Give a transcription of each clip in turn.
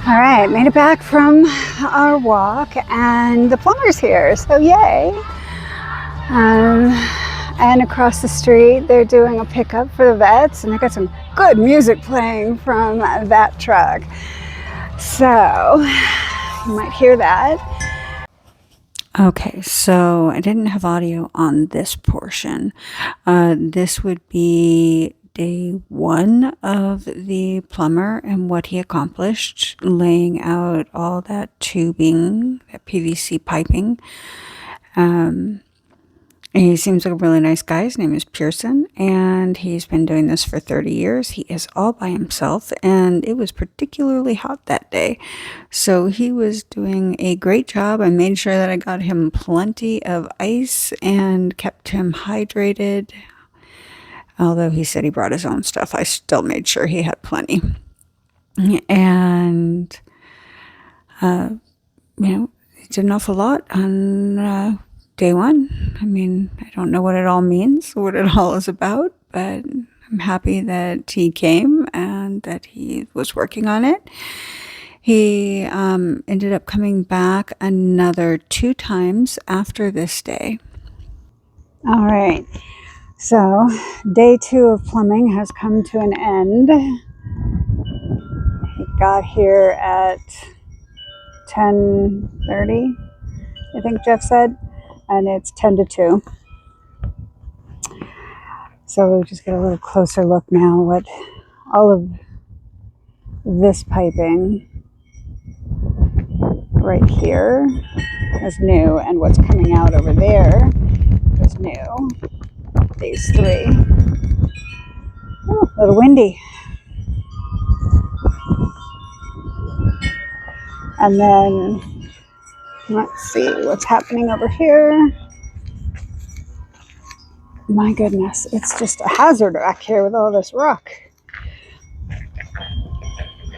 All right, made it back from our walk and the plumber's here, so yay. And across the street, they're doing a pickup for the vets, and they got some good music playing from that truck. So you might hear that. Okay, so I didn't have audio on this portion. This would be day one of the plumber and what he accomplished, laying out all that tubing, that PVC piping. He seems like a really nice guy. His name is Pearson, and he's been doing this for 30 years. He is all by himself, and it was particularly hot that day. So he was doing a great job. I made sure that I got him plenty of ice and kept him hydrated. Although he said he brought his own stuff, I still made sure he had plenty. And, he did an awful lot on day one. I mean, I don't know what it all means, what it all is about, but I'm happy that he came and that he was working on it. He ended up coming back another 2 times after this day. All right. So, day 2 of plumbing has come to an end. He got here at 10:30, I think Jeff said, and it's 10 to 2. So we'll just get a little closer look now what all of this piping right here is new, and what's coming out over there is new. These 3. Oh, a little windy. And then let's see what's happening over here. My goodness, it's just a hazard back here with all this rock.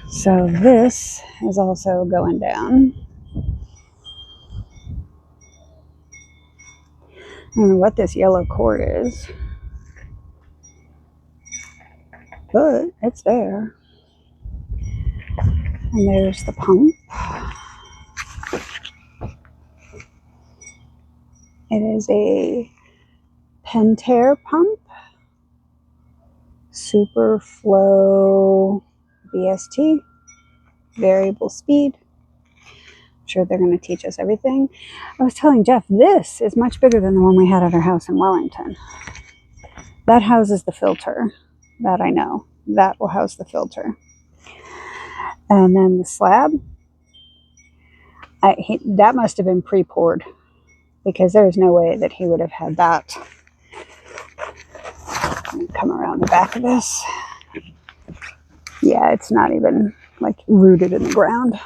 So this is also going down. I don't know what this yellow cord is, but it's there. And there's the pump. It is a Pentair pump, Super Flow VST, variable speed. I'm sure they're going to teach us everything. I was telling Jeff, this is much bigger than the one we had at our house in Wellington. That houses the filter, that I know. That will house the filter. And then the slab, that must have been pre-poured, because there's no way that he would have had that. Let me come around the back of this. Yeah, it's not even like rooted in the ground.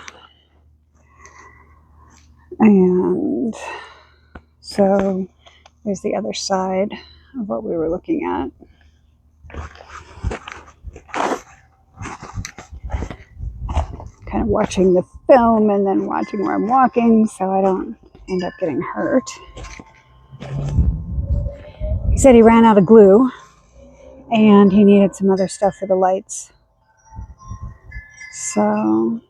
And so there's the other side of what we were looking at. Kind of watching the film and then watching where I'm walking so I don't end up getting hurt. He said he ran out of glue and he needed some other stuff for the lights. So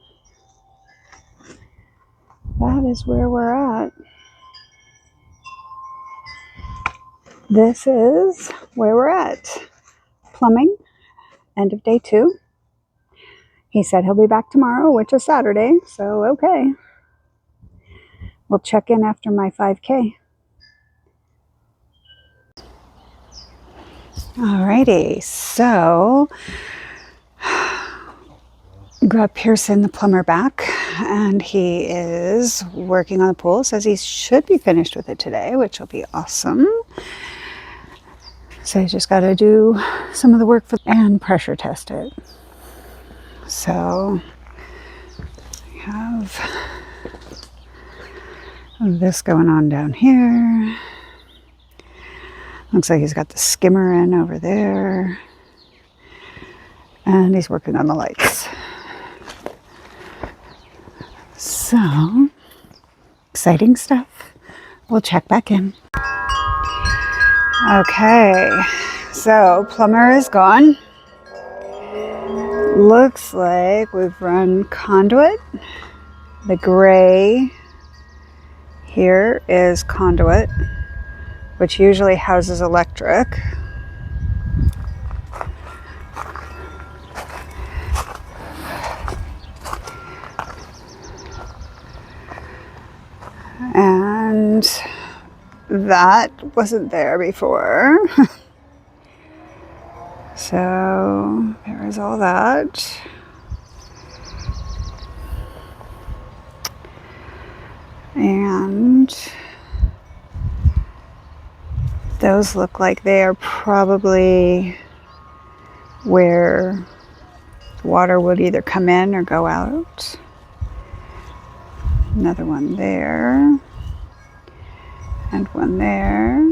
that is where we're at. This is where we're at. Plumbing, end of day 2. He said he'll be back tomorrow, which is Saturday, so okay. We'll check in after my 5K. Alrighty, so got Pearson the Plumber back, and he is working on the pool. Says he should be finished with it today, which will be awesome. So he's just got to do some of the work and pressure test it. So I have this going on down here. Looks like he's got the skimmer in over there. And he's working on the lights. So, exciting stuff. We'll check back in. Okay, so plumber is gone. Looks like we've run conduit. The gray here is conduit, which usually houses electric. And that wasn't there before. So there is all that. And those look like they are probably where the water would either come in or go out. Another one there. And one there.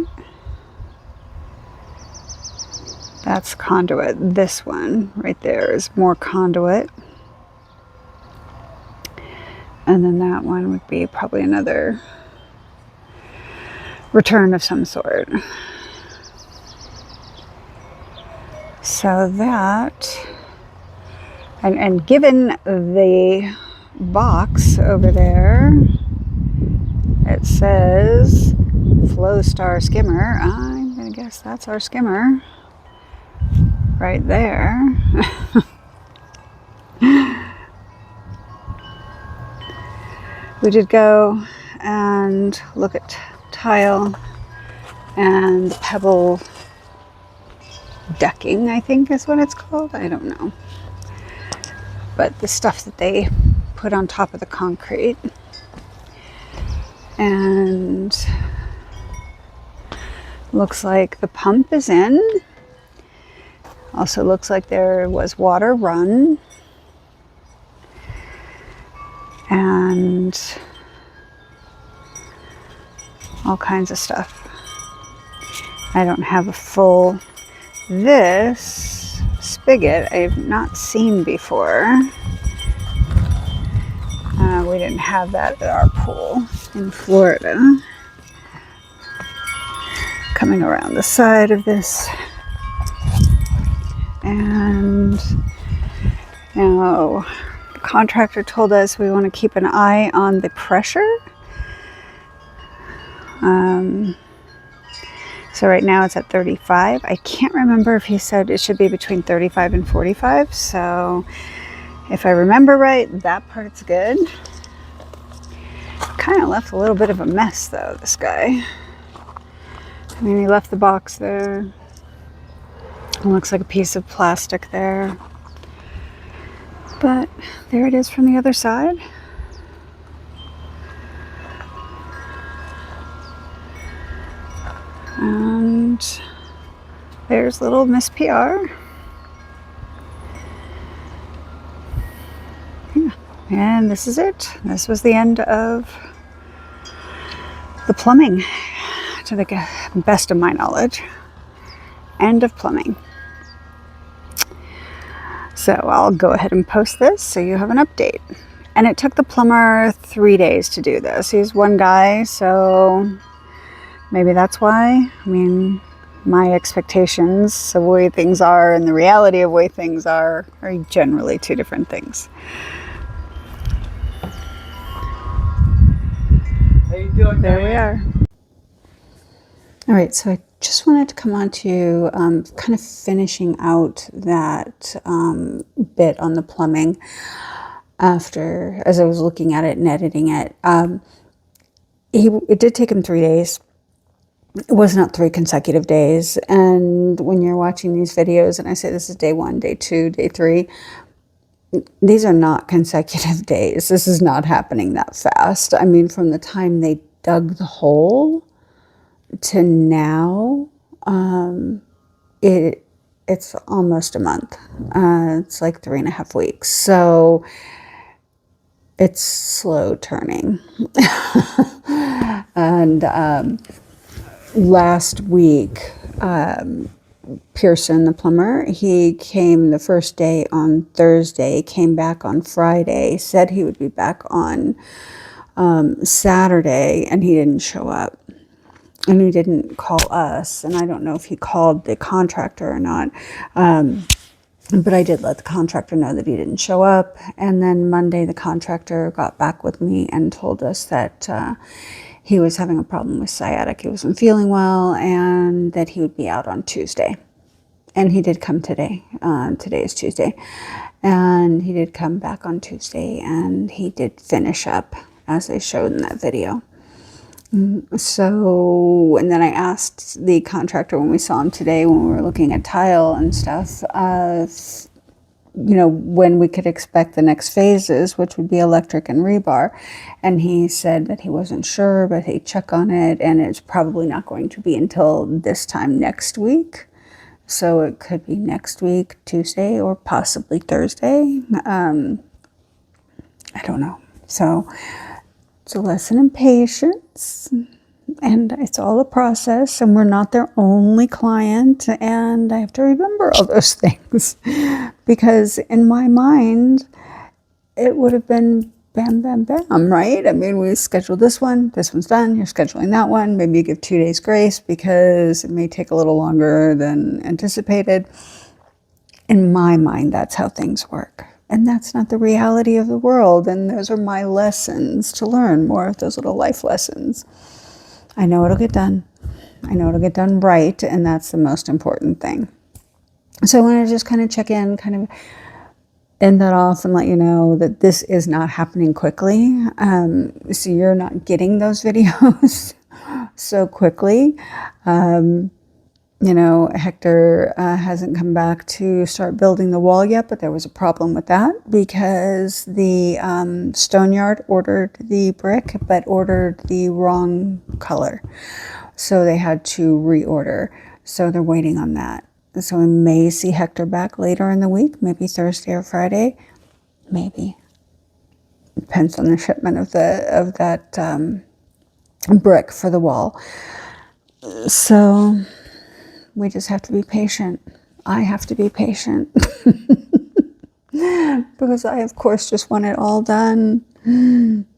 That's conduit. This one right there is more conduit. And then that one would be probably another return of some sort. So that, and given the box over there, it says Flow Star Skimmer. I'm gonna guess that's our skimmer right there. We did go and look at tile and pebble decking, I think is what it's called. I don't know. But the stuff that they put on top of the concrete. And looks like the pump is in. Also looks like there was water run. And all kinds of stuff. I don't have a full, this spigot I've not seen before. We didn't have that at our pool in Florida. Coming around the side of this. And now the contractor told us we want to keep an eye on the pressure. So right now it's at 35. I can't remember if he said it should be between 35 and 45. So if I remember right, that part's good. Kind of left a little bit of a mess though, this guy. I mean, he left the box there. It looks like a piece of plastic there. But there it is from the other side. And there's little Miss PR. Yeah. And this is it. This was the end of the plumbing, to the best of my knowledge. End of plumbing. So I'll go ahead and post this so you have an update. And it took the plumber 3 days to do this. He's one guy, so maybe that's why. I mean, my expectations of the way things are and the reality of the way things are generally two different things. How you doing, there we are. All right, so I just wanted to come on to kind of finishing out that bit on the plumbing after, as I was looking at it and editing it. It did take him 3 days. It was not 3 consecutive days. And when you're watching these videos and I say this is day 1, day 2, day 3, these are not consecutive days. This is not happening that fast. I mean, from the time they dug the hole to now, it's almost a month. It's like 3.5 weeks. So it's slow turning. And last week, Pearson the Plumber, he came the first day on Thursday, came back on Friday, said he would be back on Saturday, and he didn't show up. And he didn't call us, and I don't know if he called the contractor or not. But I did let the contractor know that he didn't show up. And then Monday, the contractor got back with me and told us that he was having a problem with sciatic. He wasn't feeling well and that he would be out on Tuesday. And he did come today. Today is Tuesday. And he did come back on Tuesday and he did finish up as I showed in that video. So, and then I asked the contractor when we saw him today, when we were looking at tile and stuff, when we could expect the next phases, which would be electric and rebar. And he said that he wasn't sure, but he'd check on it, and it's probably not going to be until this time next week. So it could be next week, Tuesday, or possibly Thursday. I don't know. So it's a lesson in patience, and it's all a process, and we're not their only client, and I have to remember all those things because in my mind, it would have been bam, bam, bam, right? I mean, we scheduled this one's done, you're scheduling that one, maybe you give 2 days grace because it may take a little longer than anticipated. In my mind, that's how things work. And that's not the reality of the world. And those are my lessons to learn, more of those little life lessons. I know it'll get done. I know it'll get done right. And that's the most important thing. So I want to just kind of check in, kind of end that off and let you know that this is not happening quickly. So you're not getting those videos so quickly. Hector hasn't come back to start building the wall yet, but there was a problem with that because the stone yard ordered the brick, but ordered the wrong color. So they had to reorder. So they're waiting on that. So we may see Hector back later in the week, maybe Thursday or Friday, maybe. Depends on the shipment of that brick for the wall. So we just have to be patient. I have to be patient because I, of course, just want it all done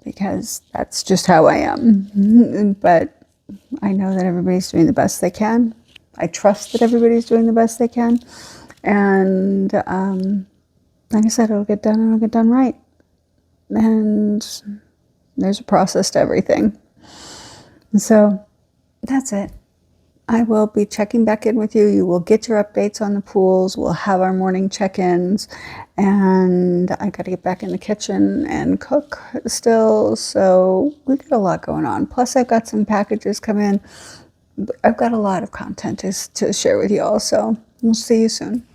because that's just how I am. But I know that everybody's doing the best they can. I trust that everybody's doing the best they can. And like I said, it'll get done and it'll get done right. And there's a process to everything. And so that's it. I will be checking back in with you. You will get your updates on the pools. We'll have our morning check-ins. And I got to get back in the kitchen and cook still. So we got a lot going on. Plus, I've got some packages come in. I've got a lot of content to share with you all. So we'll see you soon.